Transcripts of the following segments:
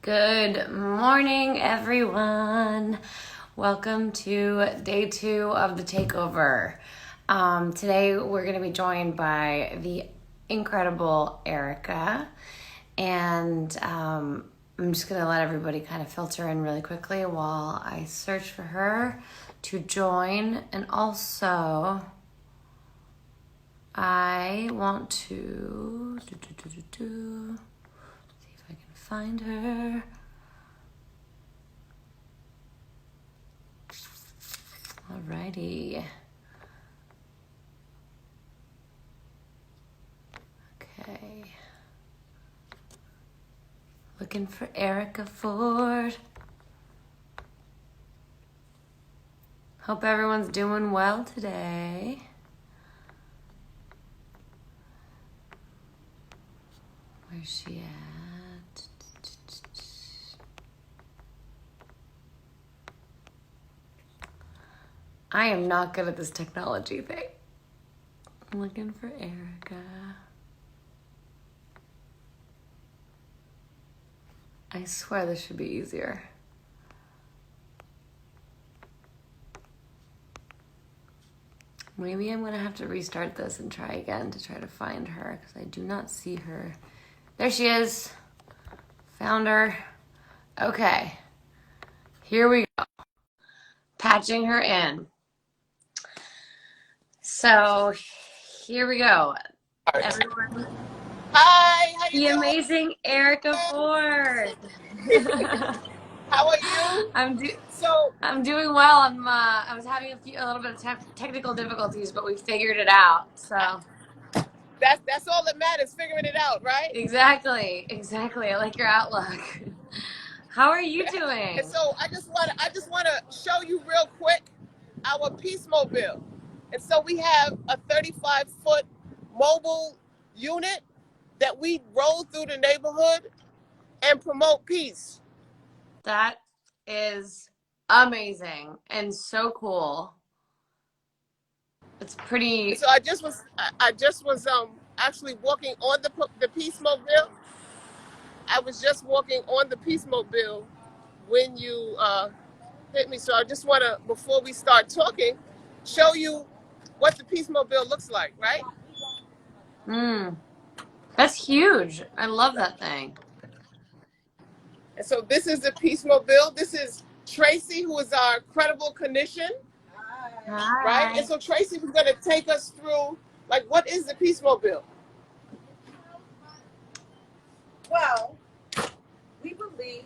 Good morning, everyone. Welcome to day 2 of the takeover. Today, we're going to be joined by the incredible Erica, and I'm just going to let everybody kind of filter in really quickly while I search for her to join. And also, I want to see if I can find her. Alrighty. Okay. Looking for Erica Ford. Hope everyone's doing well today. Where's she at? I am not good at this technology thing. I'm looking for Erica. I swear this should be easier. Maybe I'm gonna have to restart this and try again to try to find her because I do not see her. There she is. Found her. Okay. Here we go. Patching her in. So here we go. Everyone. Hi, how you The doing? amazing Erica Ford. How are you? I'm doing well. I was having a little bit of technical difficulties, but we figured it out. So that's all that matters, figuring it out, right? exactly. I like your outlook. How are you And doing? so I just wanna show you real quick our Peace Mobile. And so we have a 35-foot mobile unit that we roll through the neighborhood and promote peace. That is amazing and so cool. It's And pretty. so I just was actually walking on the Peace Mobile. I was just walking on the Peace Mobile when you hit me. So I just want to, before we start talking, show you what the Peace Mobile looks like, right? That's huge. I love that thing. And so this is the Peace Mobile. This is Tracy, who is our credible clinician, right? And Hi. so Tracy is going to take us through, like, what is the Peace Mobile? Well, we believe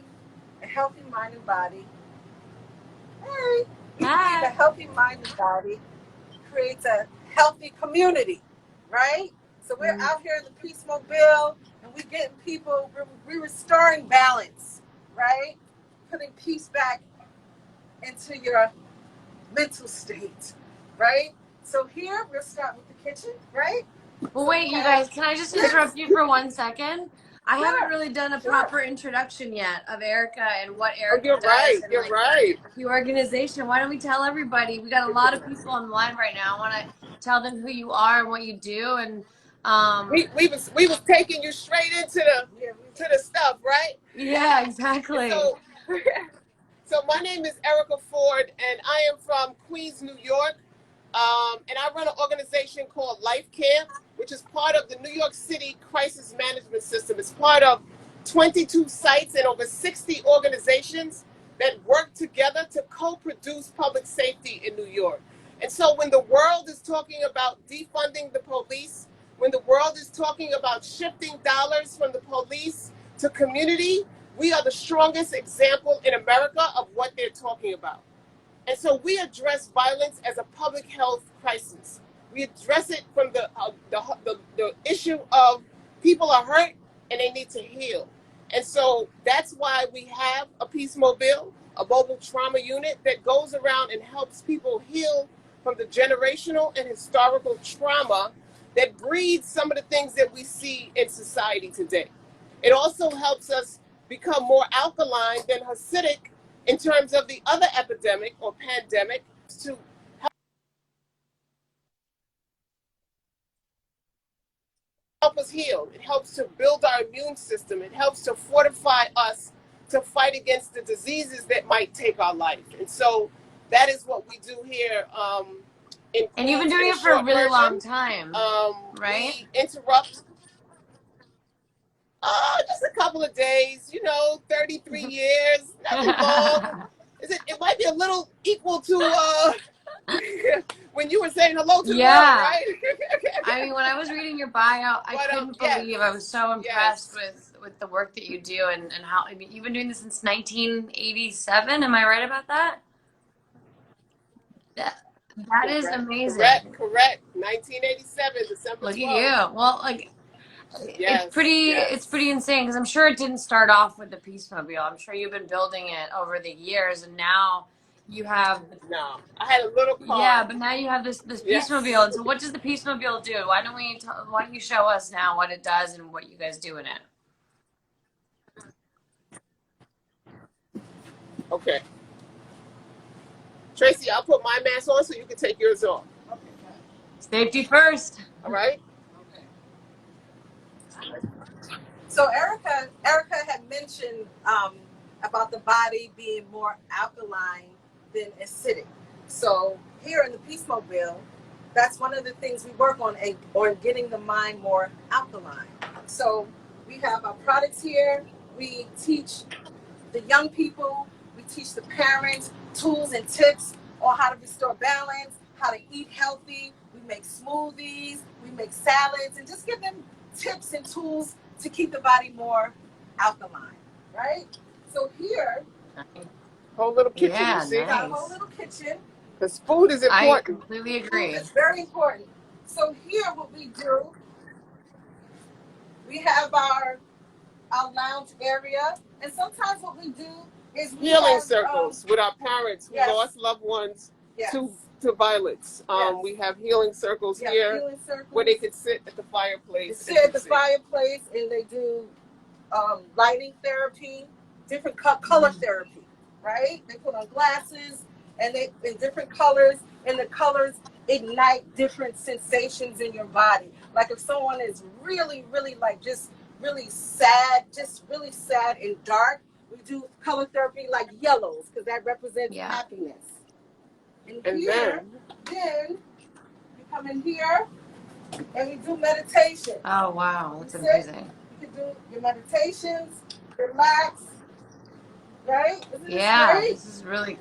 a healthy mind and body. Hey, we believe a healthy mind and body creates a healthy community, right? So we're out here in the Peace Mobile, and we're getting people. We're restoring balance, right? Putting peace back into your mental state, right? So here we'll start with the kitchen, right? Well, So wait, we you have guys, can I just interrupt you for 1 second? I haven't sure, really done a sure. proper introduction yet of Erica and what Oh, Erica you're right. does and You're like right. the organization. Why don't we tell everybody? We got a lot of people on the line right now. I want to tell them who you are and what you do. And We was taking you straight into the stuff, right? yeah, And exactly. so my name is Erica Ford, and I am from Queens, New York. And I run an organization called Life Camp, which is part of the New York City Crisis Management System. It's part of 22 sites and over 60 organizations that work together to co-produce public safety in New York. And so when the world is talking about defunding the police, when the world is talking about shifting dollars from the police to community, we are the strongest example in America of what they're talking about. And so we address violence as a public health crisis. We address it from the issue of people are hurt and they need to heal. And so that's why we have a Peace Mobile, a mobile trauma unit that goes around and helps people heal from the generational and historical trauma that breeds some of the things that we see in society today. It also helps us become more alkaline than acidic in terms of the other epidemic or pandemic to help us heal. It helps to build our immune system. It helps to fortify us to fight against the diseases that might take our life. And so that is what we do here in Queens. And you've been doing it for a really long time, right? We interrupt just a couple of days, 33 years, nothing long. It might be a little equal to when you were saying hello to the world, right? I mean, when I was reading your bio, I couldn't believe. I was so impressed with the work that you do and how, I mean, you've been doing this since 1987. Am I right about that? That is amazing. Correct. 1987, December 12th. Look at you. Well, like, it's pretty insane because I'm sure it didn't start off with the Peacemobile. I'm sure you've been building it over the years, and now you have. No, I had a little car. Yeah, but now you have this Peacemobile. And so, what does the Peacemobile do? Why don't you show us now what it does and what you guys do in it? Okay. Tracy, I'll put my mask on so you can take yours off. Okay. Safety first. All right. So Erica had mentioned about the body being more alkaline than acidic. So here in the Peacemobile, that's one of the things we work on getting the mind more alkaline. So we have our products here. We teach the young people, we teach the parents tools and tips on how to restore balance, how to eat healthy. We make smoothies, we make salads, and just give them tips and tools to keep the body more alkaline, right? So here, whole little kitchen, yeah, you see? nice. Got a whole little kitchen. Because food is important. I completely agree. Food is very important. So here, what we do, we have our lounge area, and sometimes what we do is we healing have, circles with our parents who lost loved ones to violence. We have healing circles here where they could sit at the fireplace. Fireplace, and they do lighting therapy, different color therapy, right? They put on glasses, and they in different colors, and the colors ignite different sensations in your body. Like if someone is really, really really sad and dark, we do color therapy like yellows because that represents happiness. And here, then you come in here and we do meditation. Oh wow, that's amazing. You can do your meditations, relax, right? This is really.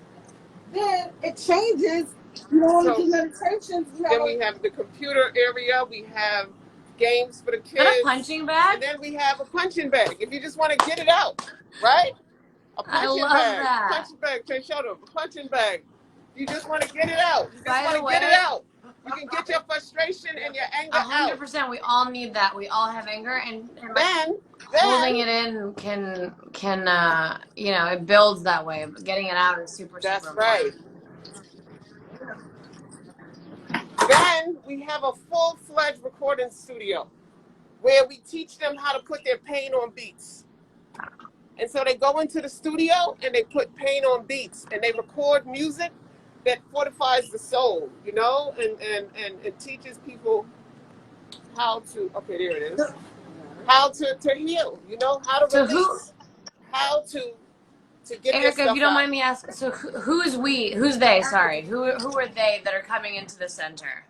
Then it changes. You want to do meditations. Then we have the computer area. We have games for the kids. And a punching bag? And then we have a punching bag. If you just want to get it out, right? A punching bag. That. Punching bag. Show them. A punching bag. You just want to get it out. You just want to get it out. You can get your frustration and your anger 100%. out. We all need that. We all have anger, and then holding it in can it builds that way. But getting it out is super. That's super right. Then we have a full-fledged recording studio where we teach them how to put their pain on beats. And so they go into the studio and they put pain on beats and they record music that fortifies the soul, and teaches people how to, okay, there it is, how to heal, how to release, how to get Erica, if you don't mind me asking, so who's we? Who's they? Sorry, who are they that are coming into the center?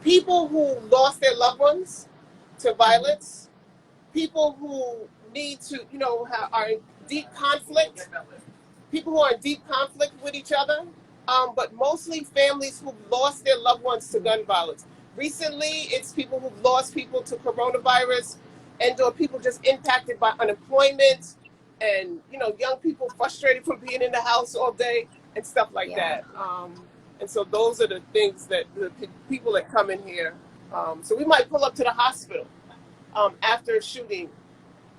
People who lost their loved ones to violence, people who need to, are in deep conflict, people who are in deep conflict with each other, but mostly families who've lost their loved ones to gun violence. Recently, it's people who've lost people to coronavirus, and/or people just impacted by unemployment, and young people frustrated from being in the house all day and stuff like that. And so those are the things that the people that come in here. So we might pull up to the hospital after a shooting,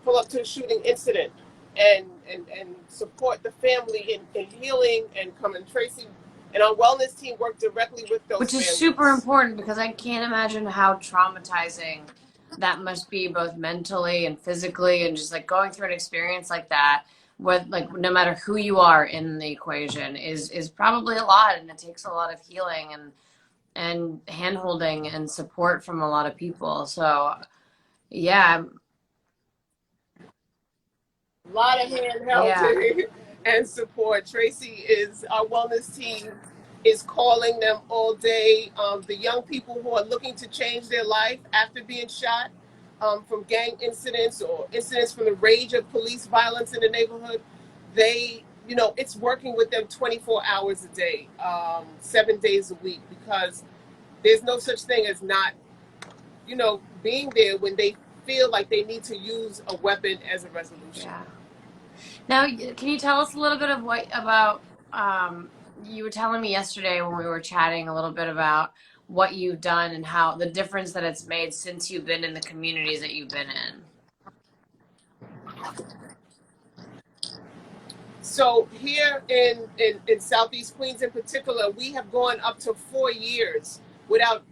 pull up to a shooting incident, and support the family in healing and come. And Tracy and our wellness team work directly with those Which is families. super important because I can't imagine how traumatizing that must be, both mentally and physically, and just like going through an experience like that with no matter who you are in the equation is probably a lot, and it takes a lot of healing and hand holding and support from a lot of people. So yeah, A lot of handheld and support. Tracy is our wellness team is calling them all day. The young people who are looking to change their life after being shot from gang incidents or incidents from the rage of police violence in the neighborhood, it's working with them 24 hours a day, 7 days a week, because there's no such thing as not, being there when they feel like they need to use a weapon as a resolution. Yeah. Now, can you tell us a little bit of about, you were telling me yesterday when we were chatting a little bit about what you've done and how the difference that it's made since you've been in the communities that you've been in. So here in Southeast Queens in particular, we have gone up to 4 years without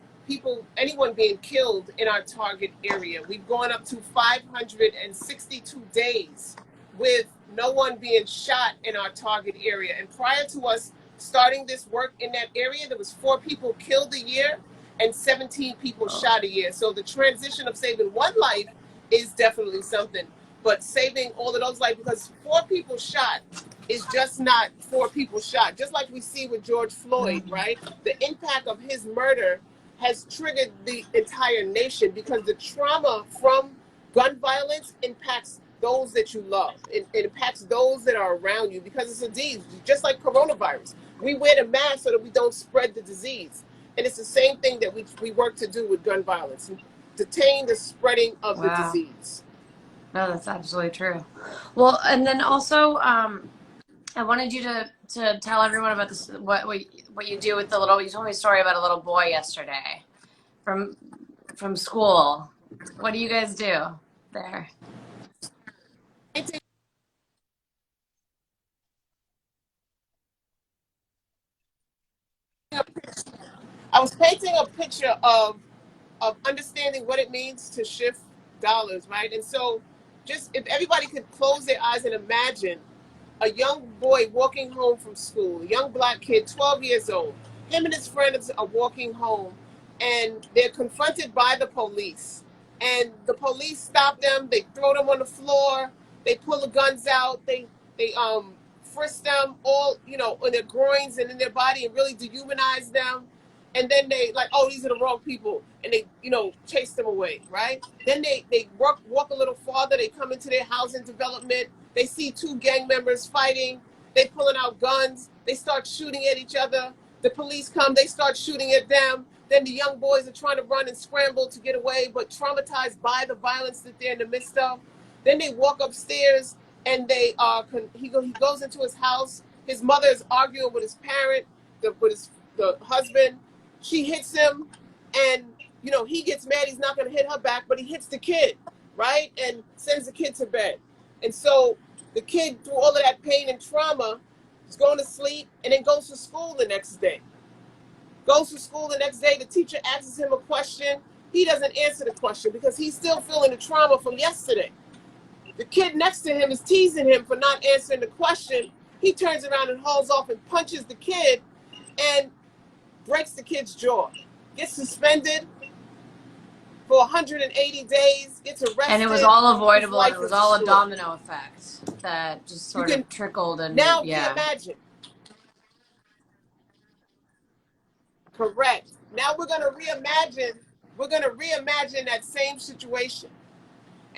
anyone being killed in our target area. We've gone up to 562 days with no one being shot in our target area. And prior to us starting this work in that area, there was 4 people killed a year and 17 people shot a year. So the transition of saving one life is definitely something. But saving all of those lives, because 4 people shot is just not 4 people shot. Just like we see with George Floyd, right? The impact of his murder has triggered the entire nation, because the trauma from gun violence impacts those that you love. It impacts those that are around you, because it's a disease, just like coronavirus. We wear the mask so that we don't spread the disease. And it's the same thing that we work to do with gun violence, detain the spreading of the disease. No, that's absolutely true. Well, and then also, I wanted you to tell everyone about this, what you do with you told me a story about a little boy yesterday from school. What do you guys do there? I was painting a picture of understanding what it means to shift dollars, right? And so just if everybody could close their eyes and imagine a young boy walking home from school, a young black kid, 12 years old. Him and his friends are walking home, and they're confronted by the police. And the police stop them. They throw them on the floor. They pull the guns out. They frisk them all, on their groins and in their body, and really dehumanize them. And then they oh, these are the wrong people, and they chase them away, right? Then they walk a little farther. They come into their housing development. They see 2 gang members fighting. They pulling out guns. They start shooting at each other. The police come. They start shooting at them. Then the young boys are trying to run and scramble to get away, but traumatized by the violence that they're in the midst of. Then they walk upstairs, and he goes into his house. His mother is arguing with his parent, with the husband. She hits him, and he gets mad. He's not going to hit her back, but he hits the kid, right, and sends the kid to bed. And so the kid, through all of that pain and trauma, is going to sleep and then goes to school the next day. The teacher asks him a question. He doesn't answer the question because he's still feeling the trauma from yesterday. The kid next to him is teasing him for not answering the question. He turns around and hauls off and punches the kid and breaks the kid's jaw. Gets suspended for 180 days, gets arrested. And it was all avoidable, and it was all a domino effect that just sort of trickled. And now imagine. Correct. Now we're going to reimagine that same situation.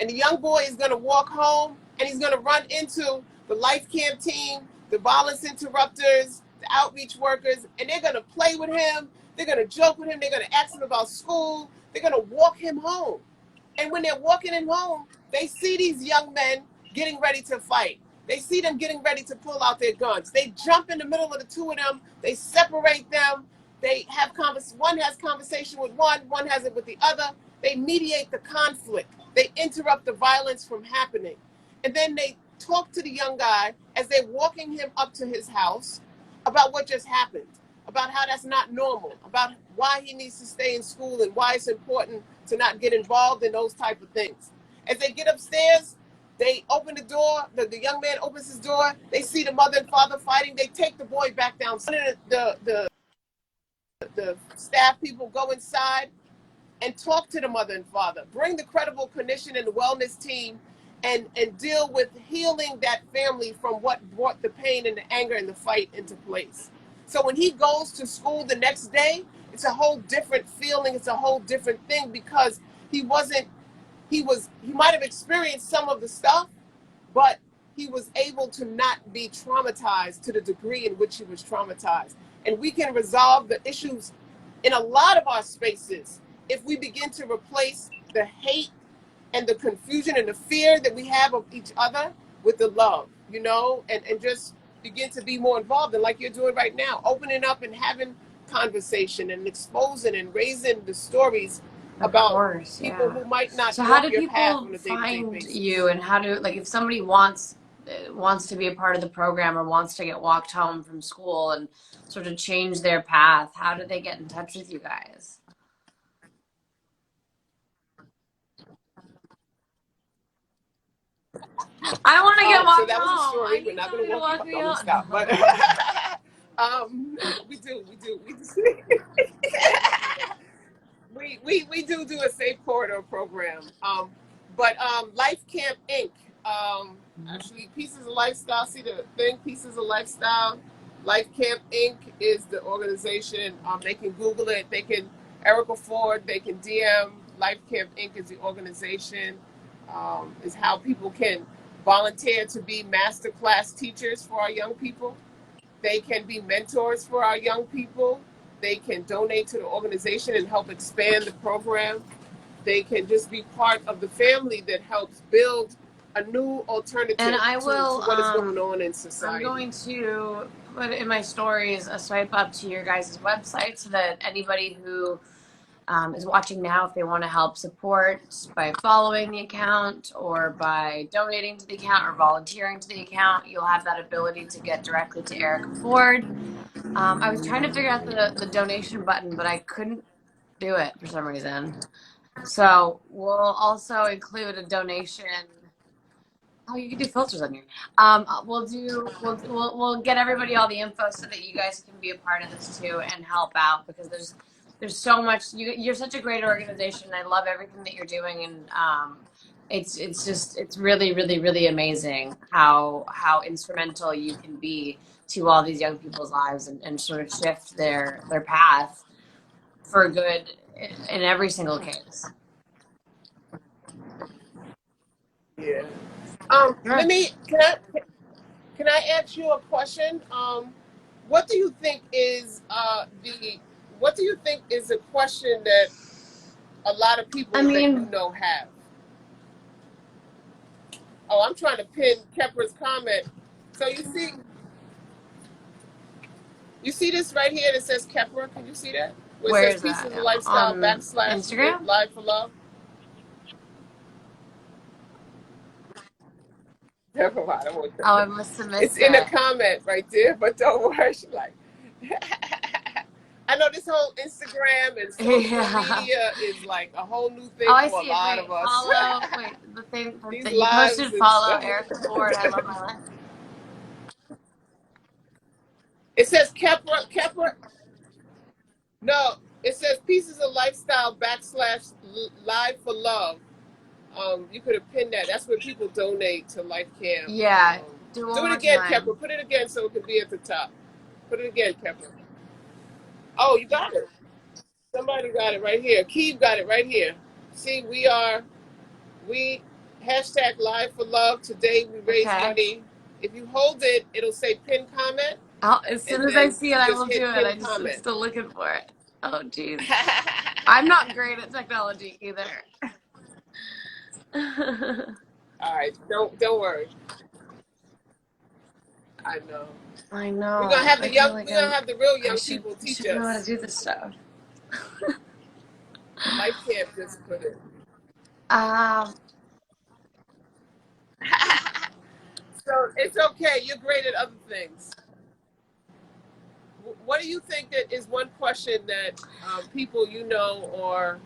And the young boy is going to walk home, and he's going to run into the life camp team, the violence interrupters, the outreach workers, and they're going to play with him. They're going to joke with him. They're going to ask him about school. They're going to walk him home. And when they're walking him home, they see these young men getting ready to fight. They see them getting ready to pull out their guns. They jump in the middle of the 2 of them. They separate them. They have one has conversation with one has it with the other. They mediate the conflict. They interrupt the violence from happening. And then they talk to the young guy as they're walking him up to his house about what just happened, about how that's not normal, about why he needs to stay in school and why it's important to not get involved in those type of things. As they get upstairs, they open the door. The young man opens his door. They see the mother and father fighting. They take the boy back down. The staff people go inside and talk to the mother and father. Bring the credible clinician and the wellness team and deal with healing that family from what brought the pain and the anger and the fight into place. So when he goes to school the next day, it's a whole different feeling. It's a whole different thing because he wasn't, he might have experienced some of the stuff, but he was able to not be traumatized to the degree in which he was traumatized. And we can resolve the issues in a lot of our spaces if we begin to replace the hate and the confusion and the fear that we have of each other with the love, and just begin to be more involved. And like you're doing right now, opening up and having conversation and exposing and raising the stories about people who might not So how walk do your path people on a day-to-day find basis. you, and how do, like, if somebody wants to be a part of the program or wants to get walked home from school and sort of change their path, how do they get in touch with you guys? I want to get So walked that was a home. I story. We're need not going somebody to to walk you walk home. me No, let me home. stop. But we do. We do a safe corridor program. But Life Camp Inc. Actually, Pieces of Lifestyle. See the thing, Pieces of Lifestyle. Life Camp Inc. is the organization. They can Google it. They can Erica Ford. They can DM. Life Camp Inc. is the organization. Is how people can volunteer to be master class teachers for our young people. They can be mentors for our young people. They can donate to the organization and help expand the program. They can just be part of the family that helps build a new And alternative I to will, what is going on in I'm society. going to put in my stories a swipe up to your guys' website so that anybody who is watching now, if they want to help support by following the account or by donating to the account or volunteering to the account, you'll have that ability to get directly to Erica Ford. I was trying to figure out the donation button, but I couldn't do it for some reason. So we'll also include a donation. Oh, you can do filters on here. We'll get everybody all the info so that you guys can be a part of this too and help out, because there's so much. You're such a great organization. I love everything that you're doing, and it's really amazing how instrumental you can be to all these young people's lives, and sort of shift their path for good in every single case. Yeah. Sure. Can I ask you a question? What do you think is the what do you think is a question that a lot of I people that mean, have? Oh, I'm trying to pin Kepra's comment. So you see this right here that says Kepra? Can you see that? Where it where says is that? Pieces of Lifestyle On backslash Instagram? Live for Love. Never mind. I won't. Oh, I must have It's missed in a it. comment right there, but don't worry. She's like, I know this whole Instagram and social Yeah. media is like a whole new Oh, thing I for a see it. lot Wait, of us. follow. Wait, the thing These that you lives posted, and follow stuff. Erica Ford. I love my life. It says Kepra. No, it says Pieces of Lifestyle backslash Live for Love. You could have pinned that. That's where people donate to Life Camp. Yeah, do it one Do it more again, time. Kepra. Put it again so it can be at the top. Put it again, Kepra. Oh, you got it. Somebody got it right here. Keith got it right here. See, we hashtag Live for Love. Today we raise Okay. money. If you hold it, it'll say pin comment, As and soon as I then see it, you I just will do hit it. pin I'm comment. still looking for it. Oh, geez. I'm not great at technology either. All right, don't worry. I know. I We're gonna know. have I the feel young. like We're gonna have the real I young should people teach know how to us. do this stuff. Life Camp just put it. Um, So it's okay. You're great at other things. What do you think that is one question that people or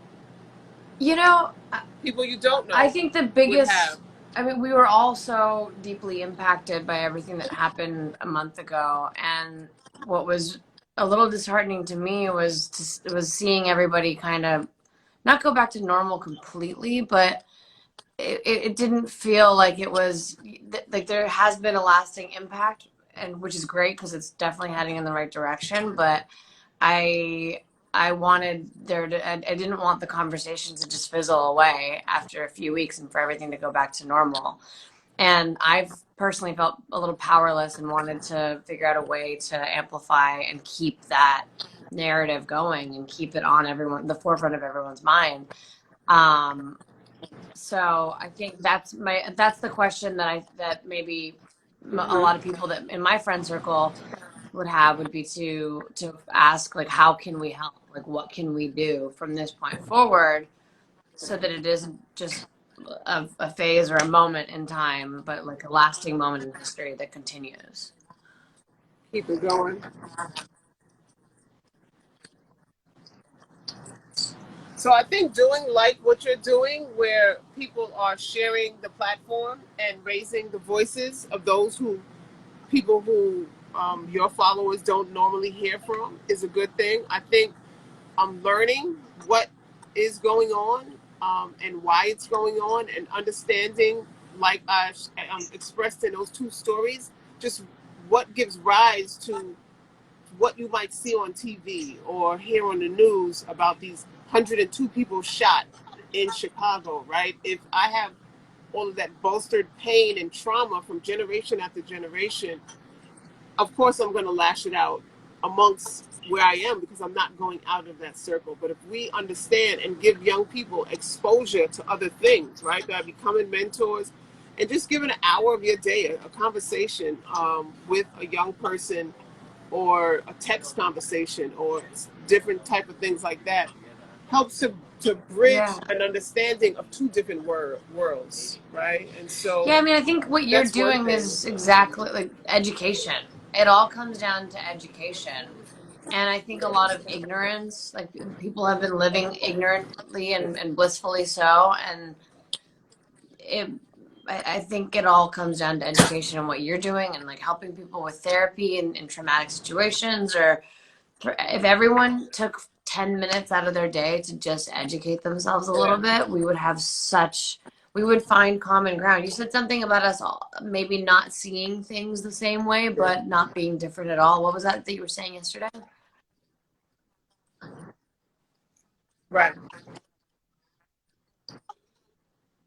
you know, people you don't I know think the would have? biggest, I mean, we were all so deeply impacted by everything that happened a month ago. And what was a little disheartening to me was seeing everybody kind of not go back to normal completely, but it didn't feel like it was like there has been a lasting impact, and which is great because it's definitely heading in the right direction. But I I wanted there to I didn't want the conversation to just fizzle away after a few weeks and for everything to go back to normal. And I've personally felt a little powerless and wanted to figure out a way to amplify and keep that narrative going and keep it on the forefront of everyone's mind. Um, so I think that's the question that maybe a Hmm. lot of people that in my friend circle would be to ask, like, how can we help? Like, what can we do from this point forward so that it isn't just a phase or a moment in time, but like a lasting moment in history that continues. Keep it going. So I think doing like what you're doing, where people are sharing the platform and raising the voices of those who people who your followers don't normally hear from, is a good thing. I think I'm learning what is going on, and why it's going on, and understanding, like I expressed in those two stories, just what gives rise to what you might see on TV or hear on the news about these 102 people shot in Chicago, right? If I have all of that bolstered pain and trauma from generation after generation, of course I'm going to lash it out amongst where I am, because I'm not going out of that circle. But if we understand and give young people exposure to other things, right, by becoming mentors and just giving an hour of your day, a conversation with a young person, or a text conversation, or different type of things like that, helps to bridge Yeah. an understanding of two different worlds, right? And so Yeah, I mean, I think what you're that's one doing thing. is exactly like education. It all comes down to education. And I think a lot of ignorance, like people have been living ignorantly and blissfully so. And it, I think it all comes down to education and what you're doing and like helping people with therapy in traumatic situations, or if everyone took 10 minutes out of their day to just educate themselves a little Yeah. bit, we would find common ground. You said something about us all maybe not seeing things the same way, but not being different at all. What was that you were saying yesterday? Right.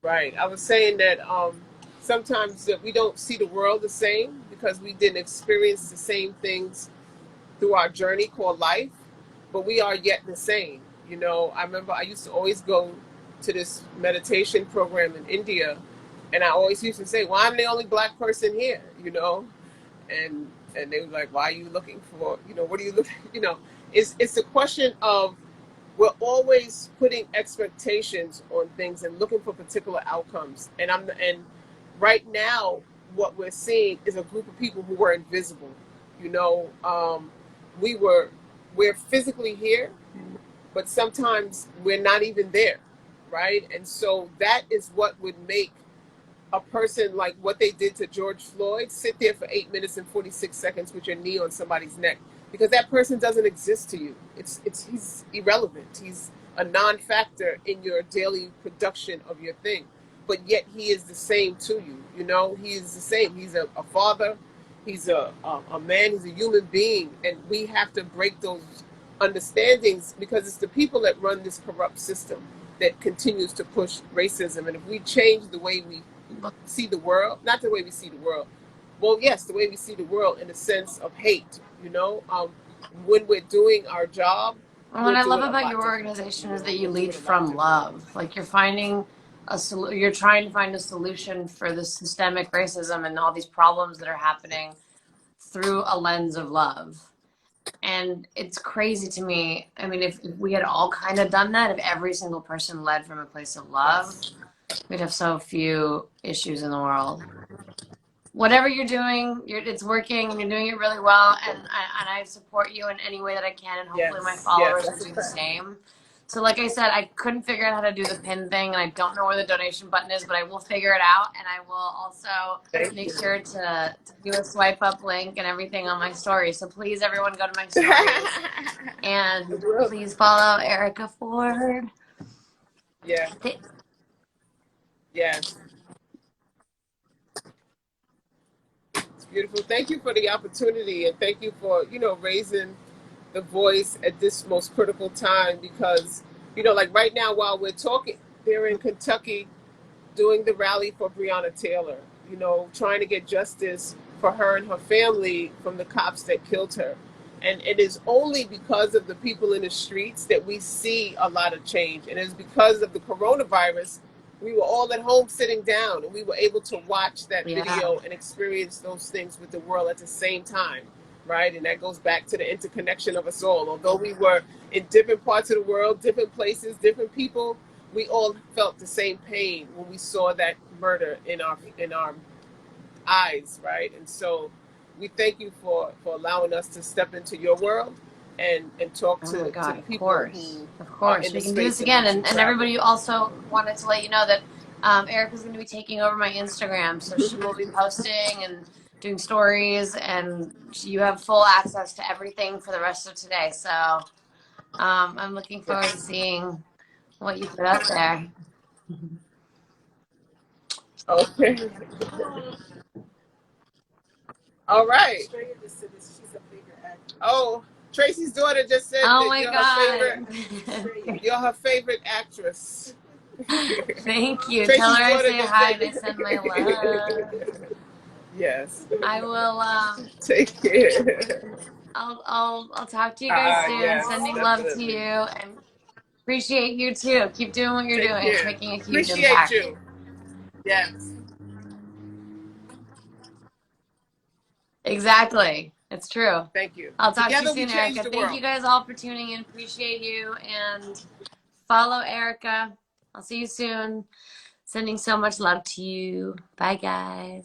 Right. I was saying that sometimes that we don't see the world the same because we didn't experience the same things through our journey called life, but we are yet the same. You know, I remember I used to always go to this meditation program in India, and I always used to say, "Well, I'm the only black person here," you know, and they were like, "Why are you looking for? You know, what are you looking? You know, it's a question of we're always putting expectations on things and looking for particular outcomes. And right now, what we're seeing is a group of people who were invisible. You know, we were we're physically here, but sometimes we're not even there, right? And so that is what would make a person, like what they did to George Floyd, sit there for 8 minutes and 46 seconds with your knee on somebody's neck, because that person doesn't exist to you. It's he's irrelevant. He's a non-factor in your daily production of your thing, but yet he is the same to you. You know, he is the same. He's a father. He's a man. He's a human being, and we have to break those understandings, because it's the people that run this corrupt system that continues to push racism. And if we change the way we see the world, not the way we see the world, well, yes, the way we see the world in a sense of hate, you know, when we're doing our job, And what we'll I do love it a about lot your differently. You organization is know, that you we'll do lead it a lot from differently. love. Like you're finding you're trying to find a solution for the systemic racism and all these problems that are happening through a lens of love. And it's crazy to me. I mean, if we had all kind of done that, if every single person led from a place of love, Yes. we'd have so few issues in the world. Whatever you're doing, it's working and you're doing it really well. And I support you in any way that I can. And hopefully my Yes. Yes. followers will That's a do the fact. same. So, like I said, I couldn't figure out how to do the pin thing, and I don't know where the donation button is, but I will figure it out. And I will also Thank make you. sure to do a swipe up link and everything on my stories. So, please, everyone, go to my stories and please follow Erica Ford. Yeah. Yes, it's beautiful. Thank you for the opportunity, and thank you for, raising the voice at this most critical time, because, like right now while we're talking, they're in Kentucky doing the rally for Breonna Taylor, trying to get justice for her and her family from the cops that killed her. And it is only because of the people in the streets that we see a lot of change. And it's because of the coronavirus, we were all at home sitting down and we were able to watch that Yeah. video and experience those things with the world at the same time. Right. And that goes back to the interconnection of us all. Although we were in different parts of the world, different places, different people, we all felt the same pain when we saw that murder in our eyes, right? And so we thank you for allowing us to step into your world and talk Oh my to God, the of people course. who Of are course. in the We can do space this in again. which you And travel. everybody also wanted to let you know that Erica's going to be taking over my Instagram. So she will be posting and doing stories, and you have full access to everything for the rest of today. So I'm looking forward to seeing what you put up there. Okay. All right. Australia just said that she's a bigger actress. Oh, Tracy's daughter just said Oh that my you're her favorite. God. You're her favorite actress. Thank you. Tell Tracy's her I daughter say just hi said. and I send my love. Yes. I will Take care. I'll talk to you guys soon. Yes, Sending love to you definitely. and appreciate you too. Keep doing what you're Take doing. It's care. making a huge Appreciate impact. you. Yes. Exactly. It's true. Thank you. I'll talk to you Together we soon, change Erica. the Thank world. you guys all for tuning in. Appreciate you and follow Erica. I'll see you soon. Sending so much love to you. Bye, guys.